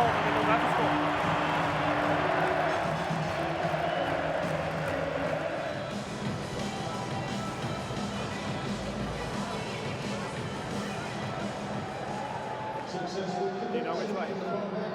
home and they go back to score. Successful. You know which way.